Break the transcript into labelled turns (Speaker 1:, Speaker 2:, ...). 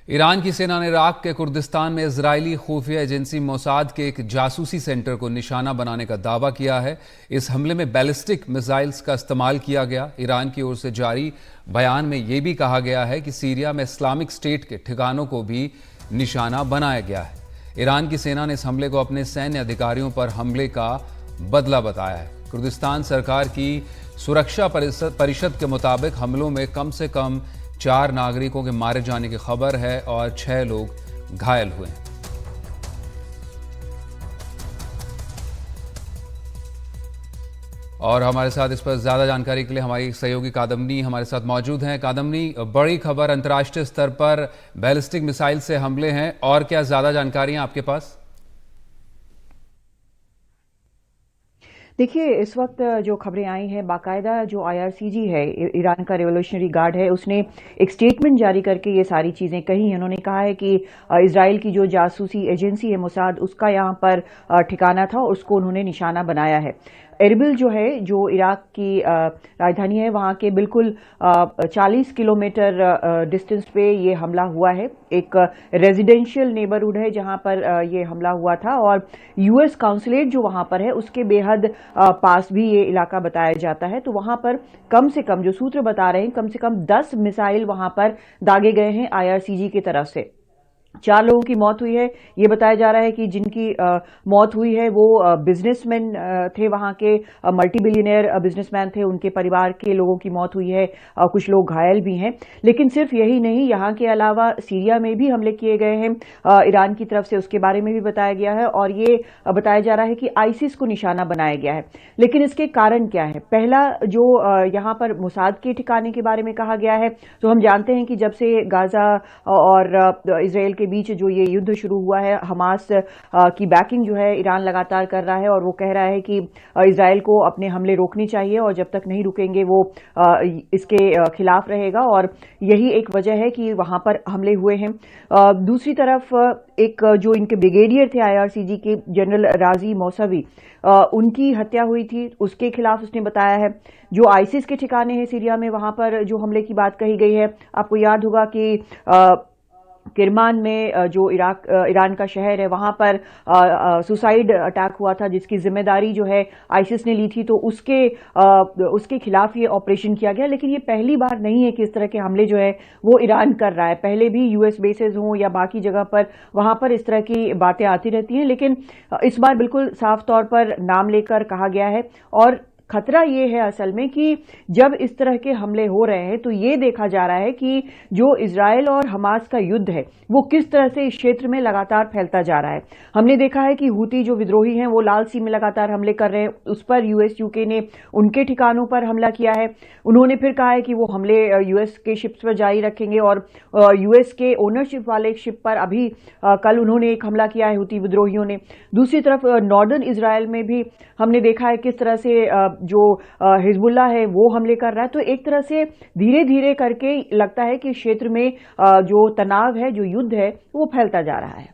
Speaker 1: Iran की सेना ने इराक के कुर्दिस्तान में इजरायली खुफिया एजेंसी मोसाद के एक जासूसी सेंटर को निशाना बनाने का दावा किया है। इस हमले में बैलिस्टिक मिसाइल्स का इस्तेमाल किया गया। ईरान की ओर से जारी बयान में यह भी कहा गया है कि सीरिया में इस्लामिक स्टेट के ठिकानों को भी निशाना बनाया गया है। ईरान की सेना ने इस हमले को अपने सैन्य अधिकारियों पर हमले का बदला बताया है। कुर्दिस्तान सरकार की सुरक्षा परिषद के मुताबिक हमलों में कम से कम 4 नागरिकों के मारे जाने की खबर है और 6 लोग घायल हुए हैं। और हमारे साथ इस पर ज्यादा जानकारी के लिए हमारी सहयोगी कादम्बनी हमारे साथ मौजूद हैं। कादम्बनी, बड़ी खबर, अंतर्राष्ट्रीय स्तर पर बैलिस्टिक मिसाइल से हमले हैं, और क्या ज्यादा जानकारी है आपके पास?
Speaker 2: देखिए, इस वक्त जो खबरें आई हैं, बाकायदा जो आईआरसीजी है, ईरान का रिवोल्यूशनरी गार्ड है, उसने एक स्टेटमेंट जारी करके ये सारी चीजें कही हैं। उन्होंने कहा है कि इजराइल की जो जासूसी एजेंसी है मोसाद, उसका यहाँ पर ठिकाना था और उसको उन्होंने निशाना बनाया है। एरबिल जो है, जो इराक की राजधानी है, वहां के बिल्कुल 40 किलोमीटर डिस्टेंस पे ये हमला हुआ है। एक रेजिडेंशियल नेबरहुड है जहां पर ये हमला हुआ था, और यूएस काउंसुलेट जो वहां पर है उसके बेहद पास भी ये इलाका बताया जाता है। तो वहां पर कम से कम, जो सूत्र बता रहे हैं, कम से कम 10 मिसाइल वहां पर दागे गए हैं आईआरसीजी की तरफ से। 4 लोगों की मौत हुई है। ये बताया जा रहा है कि जिनकी मौत हुई है वो बिजनेसमैन थे, वहां के मल्टी बिलियनियर बिजनेसमैन थे, उनके परिवार के लोगों की मौत हुई है। कुछ लोग घायल भी हैं। लेकिन सिर्फ यही नहीं, यहाँ के अलावा सीरिया में भी हमले किए गए हैं ईरान की तरफ से, उसके बारे में भी बताया गया है। और ये बताया जा रहा है कि आईसिस को निशाना बनाया गया है। लेकिन इसके कारण क्या है? पहला, जो यहाँ पर मोसाद के ठिकाने के बारे में कहा गया है, तो हम जानते हैं कि जब से गाजा और इसराइल के बीच जो ये युद्ध शुरू हुआ है, हमास की बैकिंग जो है ईरान लगातार कर रहा है, और वो कह रहा है कि इसराइल को अपने हमले रोकने चाहिए, और जब तक नहीं रुकेंगे वो इसके खिलाफ रहेगा। और यही एक वजह है कि वहां पर हमले हुए हैं। दूसरी तरफ एक जो इनके ब्रिगेडियर थे आईआरसीजी के, जनरल राजी मौसवी, उनकी हत्या हुई थी, उसके खिलाफ उसने बताया है। जो आईसिस के ठिकाने हैं सीरिया में, वहां पर जो हमले की बात कही गई है, आपको याद होगा कि किरमान में जो ईरान का शहर है, वहां पर सुसाइड अटैक हुआ था, जिसकी जिम्मेदारी जो है आईसिस ने ली थी। तो उसके खिलाफ ये ऑपरेशन किया गया। लेकिन ये पहली बार नहीं है कि इस तरह के हमले जो है वो ईरान कर रहा है। पहले भी यूएस बेसेस हों या बाकी जगह पर, वहां पर इस तरह की बातें आती रहती हैं। लेकिन इस बार बिल्कुल साफ तौर पर नाम लेकर कहा गया है। और खतरा ये है असल में कि जब इस तरह के हमले हो रहे हैं, तो ये देखा जा रहा है कि जो इजराइल और हमास का युद्ध है वो किस तरह से इस क्षेत्र में लगातार फैलता जा रहा है। हमने देखा है कि हूती जो विद्रोही हैं वो लाल सी में लगातार हमले कर रहे हैं। उस पर यूएस यूके ने उनके ठिकानों पर हमला किया है। उन्होंने फिर कहा है कि वो हमले यूएस के शिप्स पर जारी रखेंगे, और यूएस के ओनरशिप वाले एक शिप पर अभी कल उन्होंने एक हमला किया है हूती विद्रोहियों ने। दूसरी तरफ नॉर्दर्न इजराइल में भी हमने देखा है किस तरह से जो हिजबुल्लाह है वो हमले कर रहा है। तो एक तरह से धीरे धीरे करके लगता है कि क्षेत्र में जो तनाव है, जो युद्ध है, वो फैलता जा रहा है।